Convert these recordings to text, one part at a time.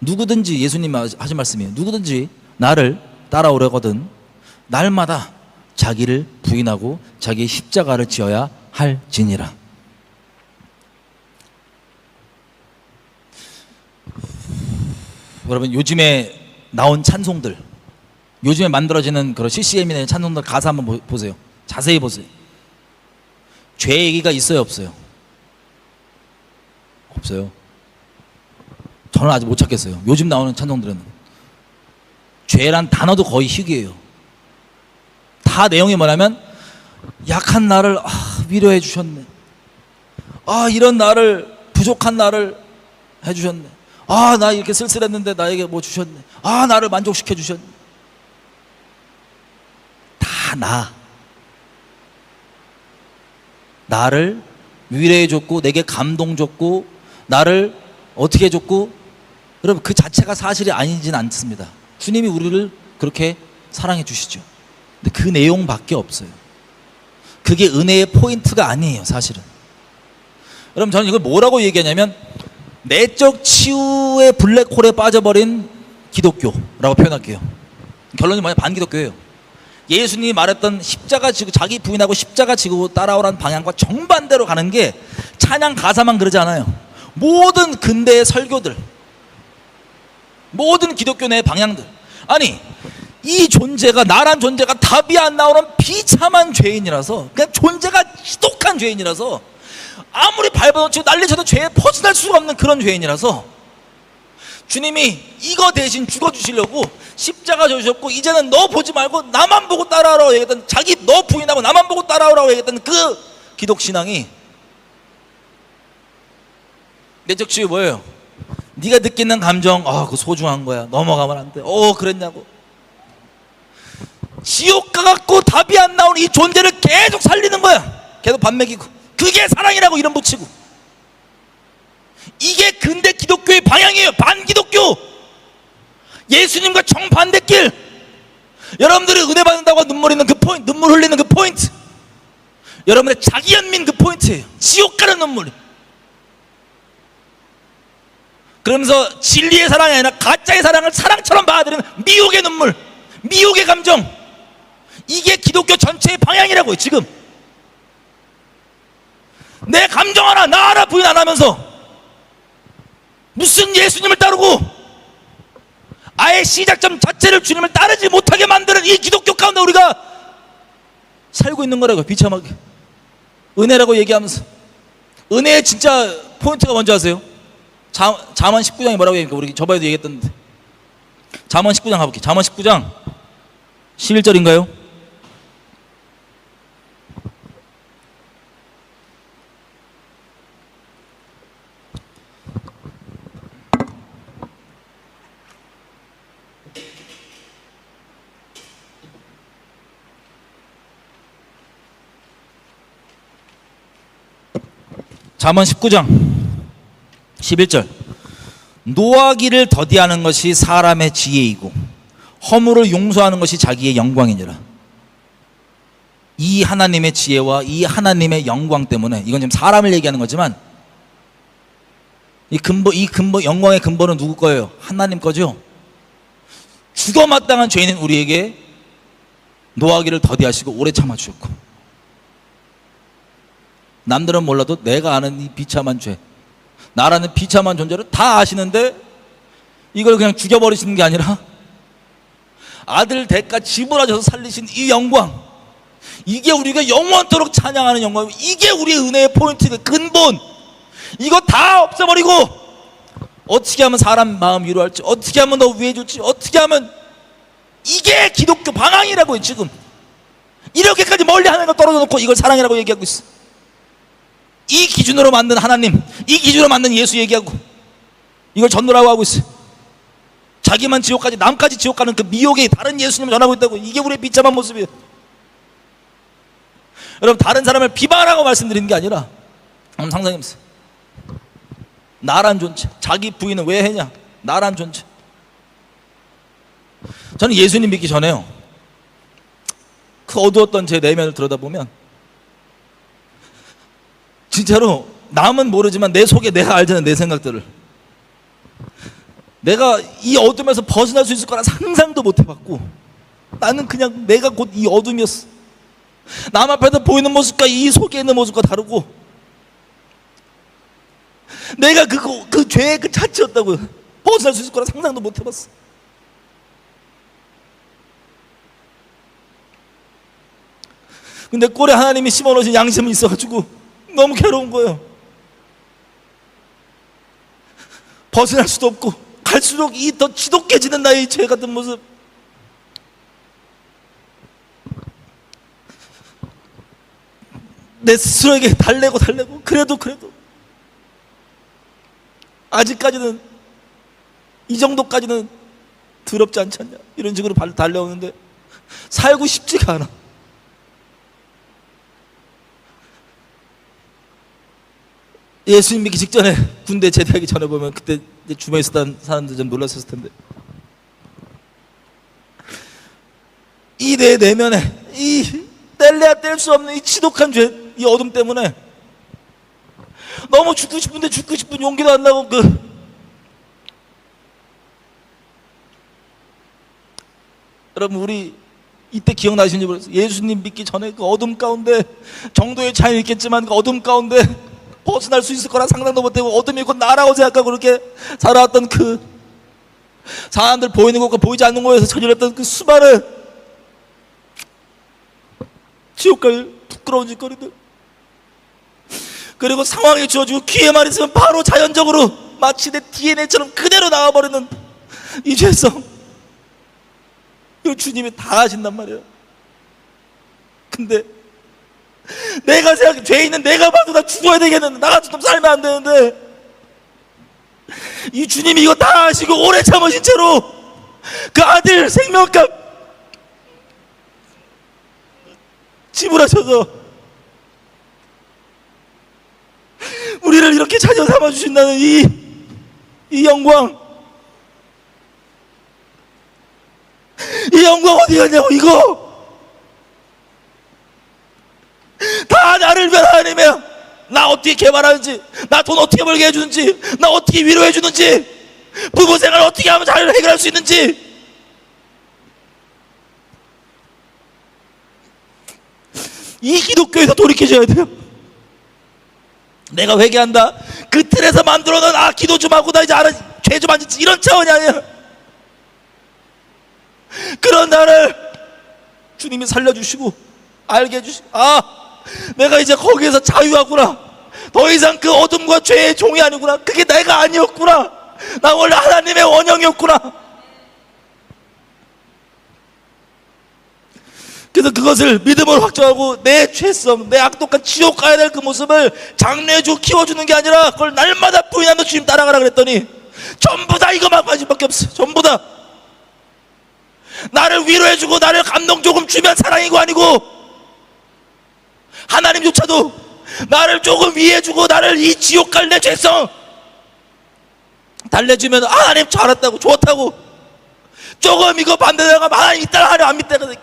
누구든지, 예수님 하신 말씀이에요. 누구든지 나를 따라오려거든 날마다 자기를 부인하고 자기의 십자가를 지어야 할지니라. 여러분, 요즘에 나온 찬송들, 요즘에 만들어지는 그런 CCM이나 찬송들 가사 한번 보세요. 자세히 보세요. 죄 얘기가 있어요, 없어요? 없어요. 저는 아직 못 찾겠어요. 요즘 나오는 찬송들은 죄란 단어도 거의 희귀해요. 다 내용이 뭐냐면 약한 나를 위로해 주셨네. 이런 나를, 부족한 나를 해주셨네. 나 이렇게 쓸쓸했는데 나에게 뭐 주셨네. 나를 만족시켜 주셨네. 다 나를 위로해 줬고, 내게 감동 줬고, 나를 어떻게 해줬고, 여러분 그 자체가 사실이 아니진 않습니다. 주님이 우리를 그렇게 사랑해 주시죠. 근데 그 내용밖에 없어요. 그게 은혜의 포인트가 아니에요, 사실은. 여러분, 저는 이걸 뭐라고 얘기하냐면 내적 치유의 블랙홀에 빠져버린 기독교라고 표현할게요. 결론이 뭐냐? 반기독교예요. 예수님이 말했던 십자가 지고, 자기 부인하고 십자가 지고 따라오라는 방향과 정반대로 가는 게 찬양 가사만 그러지 않아요. 모든 근대의 설교들, 모든 기독교 내 방향들, 아니 이 존재가, 나란 존재가 답이 안 나오는 비참한 죄인이라서, 그냥 존재가 지독한 죄인이라서, 아무리 밟아놓고 난리쳐도 죄에 벗어날 수가 없는 그런 죄인이라서 주님이 이거 대신 죽어주시려고 십자가 져주셨고, 이제는 너 보지 말고 나만 보고 따라오라고 얘기했던, 자기 너 부인하고 나만 보고 따라오라고 얘기했던 그 기독신앙이 내적 치유 뭐예요? 네가 느끼는 감정, 그거 소중한 거야, 넘어가면 안 돼. 그랬냐고. 지옥 가갖고 답이 안 나오는 이 존재를 계속 살리는 거야. 계속 밥 먹이고. 그게 사랑이라고 이름 붙이고. 이게 근대 기독교의 방향이에요. 반기독교. 예수님과 정반대 길. 여러분들이 은혜 받는다고 눈물 흘리는 그 포인트, 눈물 흘리는 그 포인트, 여러분의 자기 연민 그 포인트예요. 지옥 가는 눈물. 그러면서 진리의 사랑이 아니라 가짜의 사랑을 사랑처럼 받아들이는 미혹의 눈물, 미혹의 감정. 이게 기독교 전체의 방향이라고요. 지금 내 감정 하나, 나 하나 부인 안 하면서 무슨 예수님을 따르고 아예 시작점 자체를 주님을 따르지 못하게 만드는 이 기독교 가운데 우리가 살고 있는 거라고요. 비참하게 은혜라고 얘기하면서. 은혜의 진짜 포인트가 뭔지 아세요? 잠언 19장이 뭐라고 얘기합니까? 우리 저번에도 얘기했던데. 잠언 19장 가볼게요. 잠언 19장 11절인가요? 잠언 19장 11절. 노하기를 더디하는 것이 사람의 지혜이고 허물을 용서하는 것이 자기의 영광이니라. 이 하나님의 지혜와 이 하나님의 영광 때문에, 이건 지금 사람을 얘기하는 거지만 이 근본, 영광의 근본은 누구 거예요? 하나님 거죠. 죽어 마땅한 죄인인 우리에게 노하기를 더디하시고 오래 참아주셨고, 남들은 몰라도 내가 아는 이 비참한 죄, 나라는 비참한 존재를 다 아시는데 이걸 그냥 죽여버리시는 게 아니라 아들 대가 지불하셔서 살리신 이 영광, 이게 우리가 영원토록 찬양하는 영광, 이게 우리의 은혜의 포인트의 근본. 이거 다 없애버리고 어떻게 하면 사람 마음 위로할지, 어떻게 하면 너 위해줄지, 어떻게 하면, 이게 기독교 방향이라고요. 지금 이렇게까지 멀리 하나님과 떨어져 놓고 이걸 사랑이라고 얘기하고 있어. 이 기준으로 만든 하나님, 이 기준으로 만든 예수 얘기하고 이걸 전도라고 하고 있어요. 자기만 지옥까지, 남까지 지옥 가는 그 미혹의 다른 예수님을 전하고 있다고. 이게 우리의 비참한 모습이에요. 여러분, 다른 사람을 비방하라고 말씀드리는 게 아니라, 한번 상상해보세요. 나란 존재, 자기 부인은 왜 했냐? 나란 존재. 저는 예수님 믿기 전에요, 그 어두웠던 제 내면을 들여다보면 진짜로 남은 모르지만 내 속에 내가 알잖아요. 내 생각들을. 내가 이 어둠에서 벗어날 수 있을 거라 상상도 못 해봤고, 나는 그냥 내가 곧 이 어둠이었어. 남 앞에서 보이는 모습과 이 속에 있는 모습과 다르고, 내가 그 죄의 그 자체였다고요. 벗어날 수 있을 거라 상상도 못 해봤어. 근데 꼴에 하나님이 심어놓으신 양심은 있어가지고 너무 괴로운 거예요. 벗어날 수도 없고, 갈수록 이 더 지독해지는 나의 죄 같은 모습. 내 스스로에게 달래고 그래도 아직까지는 이 정도까지는 더럽지 않지 않냐, 이런 식으로 달려오는데 살고 싶지가 않아. 예수님 믿기 직전에, 군대 제대하기 전에 보면 그때 주변에 있었던 사람들 좀 놀랐었을 텐데, 이 내 내면에 이 뗄래야 뗄 수 없는 이 지독한 죄, 이 어둠 때문에 너무 죽고 싶은데 죽고 싶은 용기도 안 나고, 여러분, 우리 이때 기억나시는지 모르겠어요. 예수님 믿기 전에 그 어둠 가운데, 정도의 차이는 있겠지만 그 어둠 가운데 벗어날 수 있을 거라 상상도 못하고, 어둠이 곧 나라고 생각하고 그렇게 살아왔던 그 사람들, 보이는 것과 보이지 않는 것에서 저질렀던 그 수많은 지옥갈 부끄러운 짓거리들, 그리고 상황이 주어지고 귀에만 있으면 바로 자연적으로 마치 내 DNA처럼 그대로 나와버리는 이 죄성, 이거 주님이 다 하신단 말이에요. 근데 내가 생각해, 죄 있는 내가 봐도 나 죽어야 되겠는데, 나 같은 놈 살면 안 되는데, 이 주님이 이거 다 하시고 오래 참으신 채로 그 아들 생명값 지불하셔서 우리를 이렇게 자녀 삼아주신다는 이 영광, 이 영광 어디 갔냐고. 이거 다 나를 위한 하나님이야. 나 어떻게 개발하는지, 나 돈 어떻게 벌게 해주는지, 나 어떻게 위로해 주는지, 부부 생활 어떻게 하면 잘 해결할 수 있는지, 이 기독교에서 돌이켜줘야 돼요. 내가 회개한다, 그 틀에서 만들어놓은 기도 좀 하고 나 이제 죄 좀 안 짓지, 이런 차원이 아니야. 그런 나를 주님이 살려주시고 알게 해주시고, 내가 이제 거기에서 자유하구나, 더 이상 그 어둠과 죄의 종이 아니구나, 그게 내가 아니었구나, 나 원래 하나님의 원형이었구나. 그래서 그것을 믿음으로 확정하고 내 죄성, 내 악독한 지옥 가야 될 그 모습을 장려해주고 키워주는 게 아니라 그걸 날마다 부인하며 주님 따라가라 그랬더니 전부 다 이거만 관심밖에 없어. 전부 다 나를 위로해주고 나를 감동 조금 주면 사랑이고 아니고, 하나님조차도 나를 조금 위해주고 나를 이 지옥 갈 내 죄성 달래주면 하나님 잘했다고, 좋다고, 조금 이거 반대되다가 하나님 있다 하나님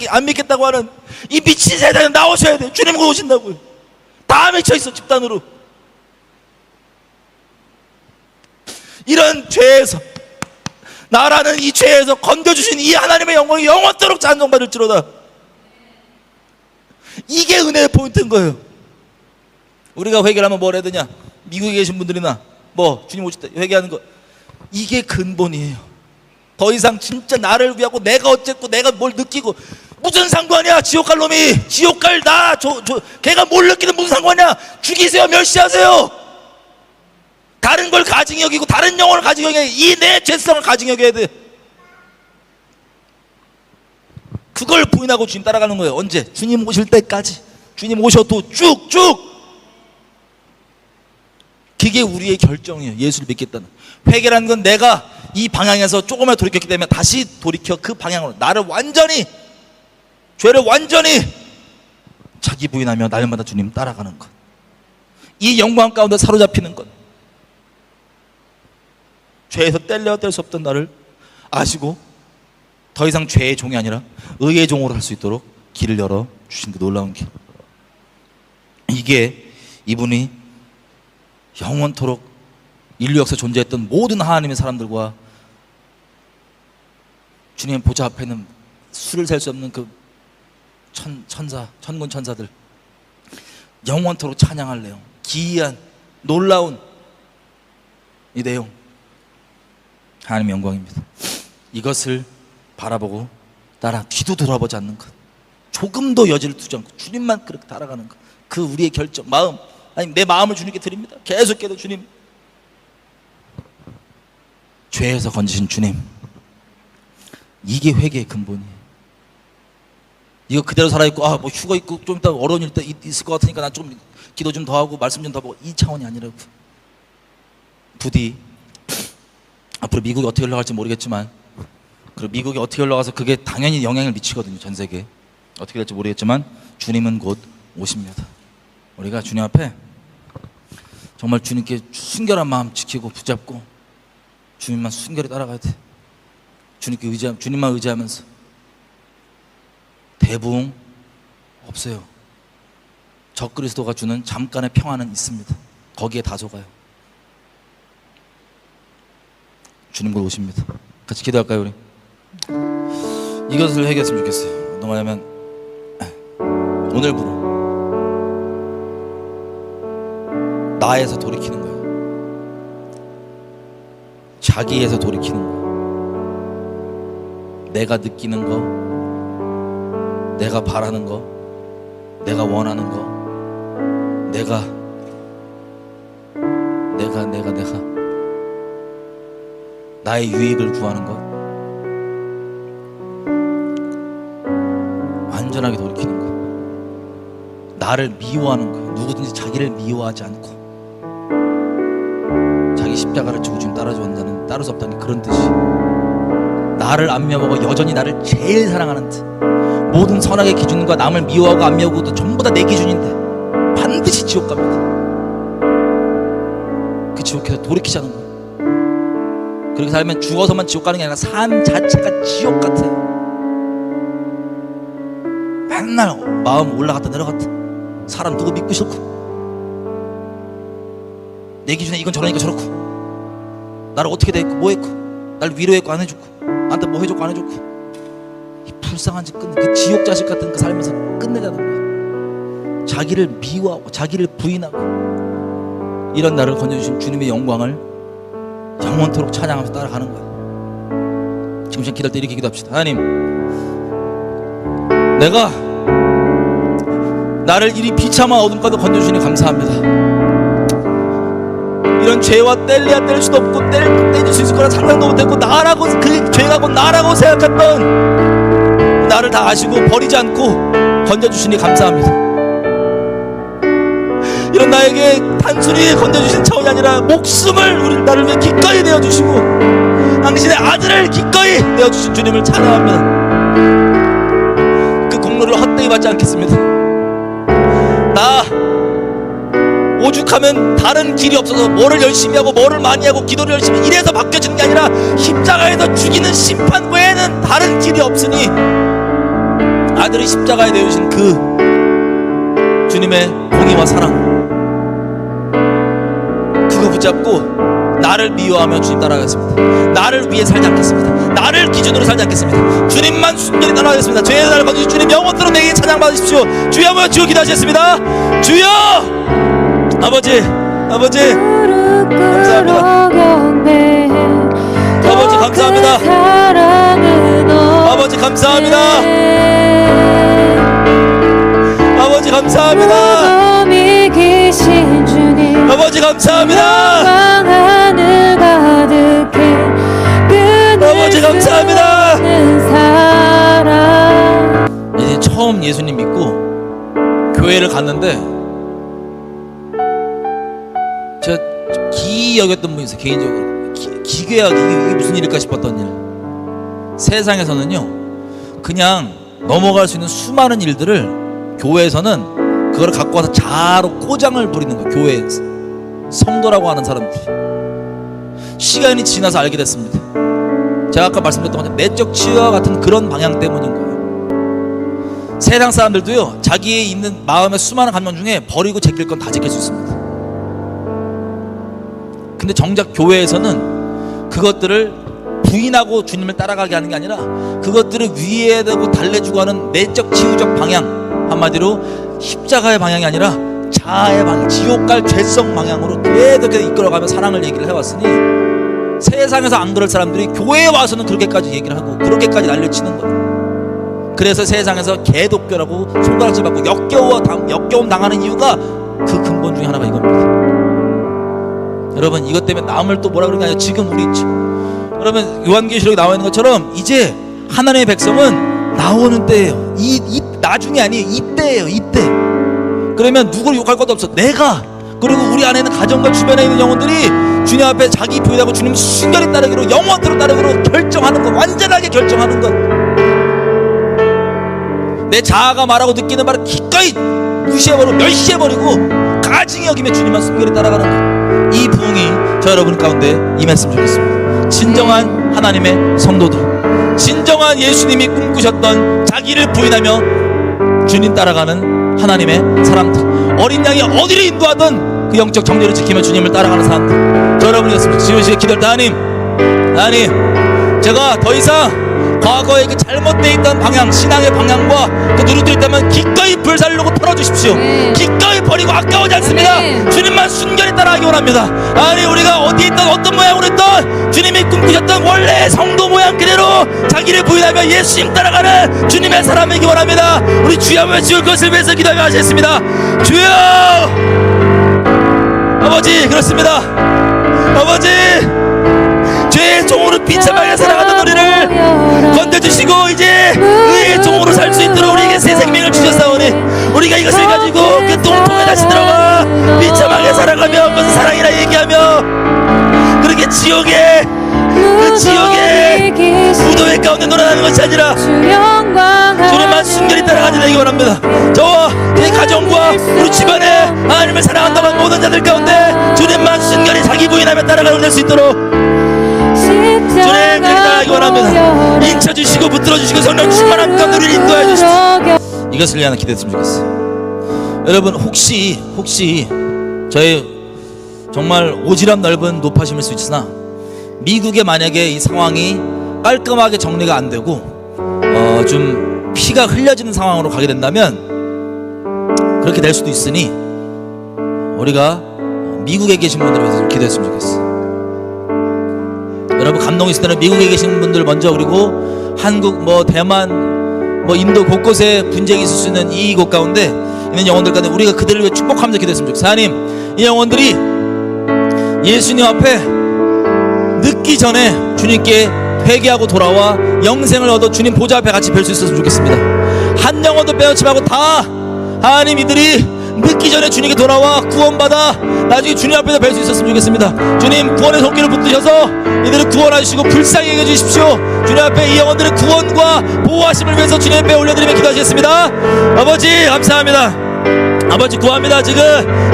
안 믿겠다고 하는 이 미친 세상에 나오셔야 돼. 주님 곧 오신다고요. 다 맺혀있어, 집단으로. 이런 죄에서, 나라는 이 죄에서 건져주신 이 하나님의 영광이 영원토록 찬송받을지로다. 이게 은혜의 포인트인 거예요. 우리가 회개를 하면 뭘 해야 되냐, 미국에 계신 분들이나 주님 오실 때 회개하는 거, 이게 근본이에요. 더 이상 진짜 나를 위하고 내가 어쨌고 내가 뭘 느끼고 무슨 상관이야. 지옥 갈 놈이 지옥 갈 걔가 뭘 느끼는 무슨 상관이야. 죽이세요, 멸시하세요. 다른 걸 가증히 여기고 다른 영혼을 가증히 여겨야 돼. 이 내 죄성을 가증히 여겨야 돼. 그걸 부인하고 주님 따라가는 거예요. 언제? 주님 오실 때까지. 주님 오셔도 쭉쭉. 그게 우리의 결정이에요. 예수를 믿겠다는. 회개라는 건 내가 이 방향에서 조금만 돌이켰기 때문에 다시 돌이켜 그 방향으로 나를 완전히, 죄를 완전히 자기 부인하며 날마다 주님 따라가는 것, 이 영광 가운데 사로잡히는 것, 죄에서 뗄래야 뗄 수 없던 나를 아시고 더 이상 죄의 종이 아니라 의의 종으로 할 수 있도록 길을 열어주신 그 놀라운 길, 이게 이분이 영원토록 인류 역사에 존재했던 모든 하나님의 사람들과 주님의 보좌 앞에는 수를 셀 수 없는 그 천군 천사들 영원토록 찬양할 내용, 기이한 놀라운 이 내용, 하나님의 영광입니다. 이것을 바라보고 따라 뒤도 돌아보지 않는 것, 조금도 여지를 두지 않고 주님만 그렇게 따라가는 것, 그 우리의 결정, 마음, 아니 내 마음을 주님께 드립니다. 계속해서 주님, 죄에서 건지신 주님, 이게 회개의 근본이에요. 이거 그대로 살아있고 뭐 휴가 있고 좀 이따 어려운 일 있을 것 같으니까 난 좀 기도 좀 더 하고 말씀 좀 더 하고, 이 차원이 아니라고. 부디 앞으로 미국이 어떻게 흘러갈지 모르겠지만, 그리고 미국이 어떻게 흘러가서 그게 당연히 영향을 미치거든요. 전 세계에 어떻게 될지 모르겠지만 주님은 곧 오십니다. 우리가 주님 앞에 정말 주님께 순결한 마음 지키고 붙잡고 주님만 순결히 따라가야 돼. 주님만 의지하면서. 대부흥 없어요. 적그리스도가 주는 잠깐의 평안은 있습니다. 거기에 다 속아요. 주님 곧 오십니다. 같이 기도할까요 우리? 이것을 해결했으면 좋겠어요. 뭐냐면 오늘부로 나에서 돌이키는 거예요. 자기에서 돌이키는 거예요. 내가 느끼는 거, 내가 바라는 거, 내가 원하는 거, 내가 나의 유익을 구하는 것, 완전하게 돌이키는 거. 나를 미워하는 거, 누구든지 자기를 미워하지 않고 자기 십자가를 지고 주님 따라준다는, 따를 수 없다는 그런 뜻이, 나를 안 미워하고 여전히 나를 제일 사랑하는 듯, 모든 선악의 기준과 남을 미워하고 안 미워하고도 전부 다 내 기준인데 반드시 지옥 갑니다. 그 지옥에서 돌이키자는 거예요. 그렇게 살면 죽어서만 지옥 가는 게 아니라 삶 자체가 지옥 같아요. 맨날 마음 올라갔다 내려갔다, 사람 누구 믿고 싫고, 내 기준에 이건 저러니까 저렇고, 나를 어떻게 대했고 뭐 했고, 날 위로했고 안 해줬고, 나한테 뭐 해줬고 안 해줬고, 이 불쌍한 짓 끝내, 그 지옥 자식 같은 그 삶에서 끝내자는 거야. 자기를 미워하고 자기를 부인하고, 이런 나를 건져주신 주님의 영광을 영원토록 찬양하면서 따라가는 거야. 지금 기도할 때 이렇게 기도합시다. 하나님, 내가 나를 이리 비참한 어둠 가운데 건져주시니 감사합니다. 이런 죄와 뗄래야 뗄 수도 없고 떼줄 수 있을 거라 상상도 못했고, 나라고, 그 죄가 곧 나라고 생각했던 나를 다 아시고 버리지 않고 건져주시니 감사합니다. 이런 나에게 단순히 건져주신 차원이 아니라 목숨을 나를 위해 기꺼이 내어주시고 당신의 아들을 기꺼이 내어주신 주님을 찬양합니다. 그 공로를 헛되이 받지 않겠습니다. 나 오죽하면 다른 길이 없어서 뭐를 열심히 하고 뭐를 많이 하고 기도를 열심히 이래서 바뀌어지는 게 아니라 십자가에서 죽이는 심판 외에는 다른 길이 없으니 아들이 십자가에 내어주신 그 주님의 공의와 사랑, 그거 붙잡고 나를 미워하며 주님 따라가겠습니다. 나를 위해 살지 않겠습니다. 나를 기준으로 살지 않겠습니다. 주님만 순전히 따라가겠습니다. 죄의 나를 건지신 주님 영원토록 내게 찬양 받으십시오. 주여 한번 주여 기도하시겠습니다. 주여! 아버지 감사합니다. 아버지 감사합니다. 아버지 감사합니다. 아버지 감사합니다. 아버지 감사합니다. 아버지 감사합니다. 이제 처음 예수님 믿고 교회를 갔는데 제가 기이 여겼던 분이 있어요. 개인적으로 기괴하게 이게 무슨 일일까 싶었던 일. 세상에서는요 그냥 넘어갈 수 있는 수많은 일들을 교회에서는 그걸 갖고 와서 자로 꼬장을 부리는 거예요. 교회에서 성도라고 하는 사람들이. 시간이 지나서 알게 됐습니다. 제가 아까 말씀드렸던 것처럼 내적 치유와 같은 그런 방향 때문인 거예요. 세상 사람들도요 자기의 있는 마음의 수많은 감정 중에 버리고 제낄 건 다 제낄 수 있습니다. 근데 정작 교회에서는 그것들을 부인하고 주님을 따라가게 하는 게 아니라 그것들을 위에 대고 달래주고 하는 내적 치유적 방향, 한마디로 십자가의 방향이 아니라 자아의 방향, 지옥 갈 죄성 방향으로 계속 이끌어가며 사랑을 얘기를 해왔으니 세상에서 안 그럴 사람들이 교회에 와서는 그렇게까지 얘기를 하고 그렇게까지 난리치는 거예요. 그래서 세상에서 개독교라고 손가락질 받고 역겨움 당하는 이유가 그 근본 중에 하나가 이겁니다. 여러분, 이것 때문에 남을 또 뭐라 그러는 게 아니라 지금 우리 여러분, 요한계시록에 나와 있는 것처럼 이제 하나님의 백성은 나오는 때예요. 이 나중이 아니에요. 이때예요. 이때. 그러면 누구를 욕할 것도 없어. 내가, 그리고 우리 안에 있는 가정과 주변에 있는 영혼들이 주님 앞에 자기 부인하고 주님 순결히 따르기로, 영원토록 따르기로 결정하는 것, 완전하게 결정하는 것. 내 자아가 말하고 느끼는 말을 기꺼이 무시해버리고 멸시해버리고 가증히 여기며 주님만 순결히 따라가는 것. 이 부흥이 저 여러분 가운데 임했으면 좋겠습니다. 진정한 하나님의 성도들, 진정한 예수님이 꿈꾸셨던 자기를 부인하며 주님 따라가는 하나님의 사람들, 어린 양이 어디를 인도하든 그 영적 정죄를 지키며 주님을 따라가는 사람들, 저 여러분이었습니다. 지금 시에 기도할 때 하나님, 제가 더 이상 과거에 그 잘못되어 있던 방향, 신앙의 방향과 그 누르들 있다면 기꺼이 불살르고 털어주십시오. 기꺼이 버리고 아까우지 않습니다. 주님만 순결히 따라가기 원합니다. 아니, 우리가 어디에 있던 어떤 모양으로 있던 주님이 꿈꾸셨던 원래 성도 모양 그대로 자기를 부인하며 예수님 따라가는 주님의 사람이기 원합니다. 우리 주여 외치고 그것을 위해서 기도하며 하시겠습니다. 주여! 아버지, 그렇습니다. 아버지, 죄의 종으로 비참하게 살아가던 우리를 건져주시고 이제 의의 종으로 살 수 있도록 우리에게 새 생명을 주셨사오니 우리가 이것을 가지고 그 동통에 다시 들어가 비참하게 살아가며 그것은 사랑이라 얘기하며 그렇게 지옥의 무도회 가운데 놀아나는 것이 아니라 주님만 순결히 따라가지 되기 원합니다. 저와 제 가정과 우리 주변에 하나님을 사랑한다고 하는 모든 자들 가운데 주님만 순결히 자기 부인하며 따라가는 수 있도록 주님 그렇게 따라가기 원합니다. 인쳐주시고 붙들어주시고 성령 충만한 가운데 우리를 인도해 주십시오. 이것을 위하여 기도했으면 좋겠어요. 여러분, 혹시 저의 정말 오지랖 넓은 노파심일 수 있으나 미국에 만약에 이 상황이 깔끔하게 정리가 안 되고 좀 피가 흘려지는 상황으로 가게 된다면 그렇게 될 수도 있으니 우리가 미국에 계신 분들을 위해서 좀 기도했으면 좋겠어요. 여러분, 감동이 있을 때는 미국에 계신 분들 먼저, 그리고 한국, 대만, 인도 곳곳에 분쟁이 있을 수 있는 이곳 가운데 있는 영혼들 가운데 우리가 그들을 위해 축복하면서 기도했으면 좋겠어요. 하나님, 이 영혼들이 예수님 앞에 늦기 전에 주님께 회개하고 돌아와 영생을 얻어 주님 보좌 앞에 같이 뵐 수 있었으면 좋겠습니다. 한 영혼도 빼놓지 말고 다 하나님, 이들이 늦기 전에 주님께 돌아와 구원받아 나중에 주님 앞에서 뵐 수 있었으면 좋겠습니다. 주님, 구원의 손길을 붙드셔서 이들을 구원하시고 불쌍히 여겨 주십시오. 주님 앞에 이 영혼들의 구원과 보호하심을 위해서 주님 앞에 올려드리며 기도하시겠습니다. 아버지, 감사합니다. 아버지, 구합니다. 지금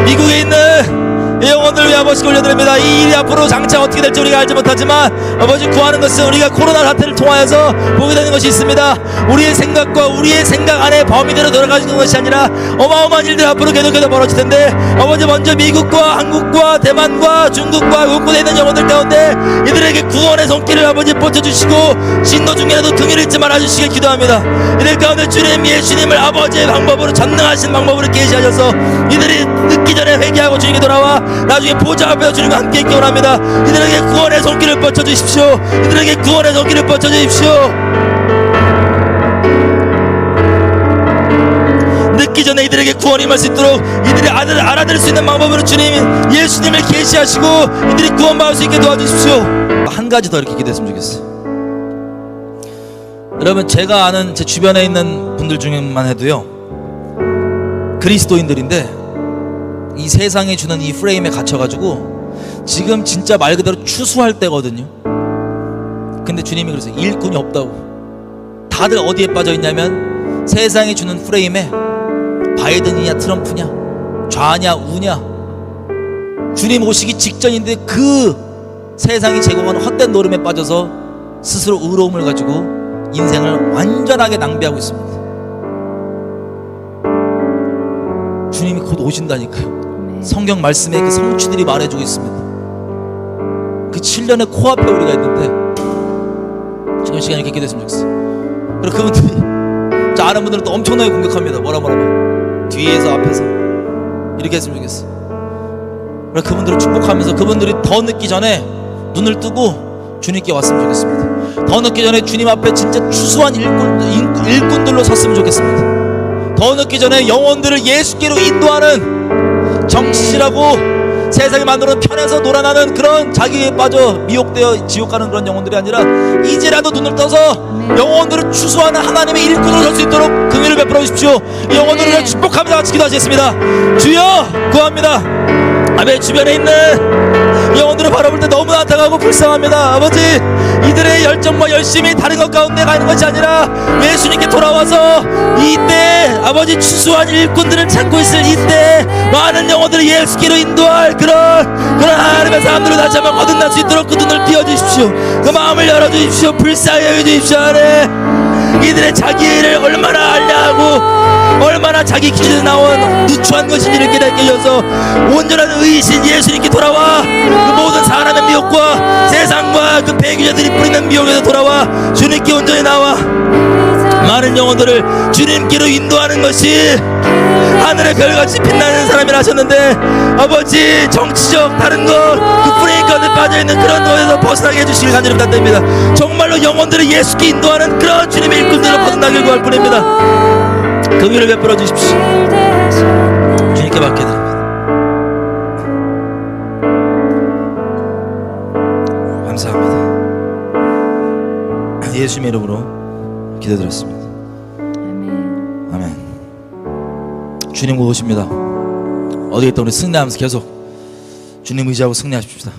미국에 있는 이 영혼들을 위해 아버지께 올려드립니다. 이 일이 앞으로 장차 어떻게 될지 우리가 알지 못하지만 아버지, 구하는 것은 우리가 코로나 사태를 통하여서 보게 되는 것이 있습니다. 우리의 생각과 우리의 생각 안에 범위대로 들어가지는 것이 아니라 어마어마한 일들 앞으로 계속해서 벌어질 텐데 아버지, 먼저 미국과 한국과 대만과 중국과 곳곳에 있는 영혼들 가운데 이들에게 구원의 손길을 아버지 뻗쳐주시고 진노 중에라도 등을 잃지 말아주시길 기도합니다. 이들 가운데 주님 예수님을 아버지의 방법으로, 전능하신 방법으로 계시하셔서 이들이 늦기 전에 회개하고 주님께 돌아와 나중에 보좌 앞에서 주님과 함께 있기 원합니다. 이들에게 구원의 손길을 뻗쳐주십시오. 이들에게 구원의 손길을 뻗쳐주십시오. 늦기 전에 이들에게 구원이 임할 수 있도록 이들이 알아들을 수 있는 방법으로 주님 예수님을 계시하시고 이들이 구원받을 수 있게 도와주십시오. 한 가지 더 이렇게 기도했으면 좋겠어요. 여러분, 제가 아는 제 주변에 있는 분들 중에만 해도요, 그리스도인들인데 이 세상이 주는 이 프레임에 갇혀가지고 지금 진짜 말 그대로 추수할 때거든요. 근데 주님이 그러세요. 일꾼이 없다고. 다들 어디에 빠져있냐면 세상이 주는 프레임에 바이든이냐 트럼프냐 좌냐 우냐, 주님 오시기 직전인데 그 세상이 제공하는 헛된 노름에 빠져서 스스로 의로움을 가지고 인생을 완전하게 낭비하고 있습니다. 주님이 곧 오신다니까요. 성경 말씀에 그 성취들이 말해주고 있습니다. 그 7년의 코앞에 우리가 있는데 시간 이렇게 기도했으면 좋겠어. 그리고 그분들이 저 아는 분들은 또 엄청나게 공격합니다. 뭐라고 뒤에서 앞에서 이렇게 했으면 좋겠어. 그리고 그분들을 축복하면서 그분들이 더 늦기 전에 눈을 뜨고 주님께 왔으면 좋겠습니다. 더 늦기 전에 주님 앞에 진짜 추수한 일꾼들로 섰으면 좋겠습니다. 더 늦기 전에 영혼들을 예수께로 인도하는 정치질하고 세상이 만들어놓은 편에서 놀아나는 그런 자기에 빠져 미혹되어 지옥 가는 그런 영혼들이 아니라 이제라도 눈을 떠서 영혼들을 추수하는 하나님의 일꾼으로 설 수 있도록 긍휼을 베풀어 주십시오. 이 영혼들을 축복합니다. 같이 기도하시겠습니다. 주여 구합니다. 아멘. 주변에 있는 영혼들을 바라볼 때 너무 안타까고 불쌍합니다. 아버지, 이들의 열정과 열심이 다른 것 가운데 가는 것이 아니라 예수님께 돌아와서 이때 아버지 추수한 일꾼들을 찾고 있을 이때 많은 영혼들을 예수께로 인도할 그런 하나님의 사람들을 다시 한번 거듭날 수 있도록 그 눈을 띄워주십시오. 그 마음을 열어주십시오. 불쌍히 여겨주십시오. 이들의 자기 일을 얼마나 알려하고 얼마나 자기 기준에 나온 누추한 것인지를 깨닫게 해줘서 온전한 의이신 예수님께 돌아와 그 모든 사람의 미혹과 세상과 그 배교자들이 뿌리는 미혹에서 돌아와 주님께 온전히 나와 많은 영혼들을 주님께로 인도하는 것이 하늘의 별같이 빛나는 사람이라 하셨는데 아버지, 정치적 다른 것 그 뿌리 가운데 빠져있는 그런 것에서 벗어나게 해주시길 간절히 부탁드립니다. 정말로 영혼들을 예수께 인도하는 그런 주님의 일꾼들로 벗어나길 구할 뿐입니다. 긍휼을 베풀어 주십시오. 주님께 맡겨드립니다. 감사합니다. 예수님의 이름으로 기도드렸습니다. 아멘. 주님 곧 오십니다. 어디에 있던 우리 승리하면서 계속 주님 의지하고 승리하십시다.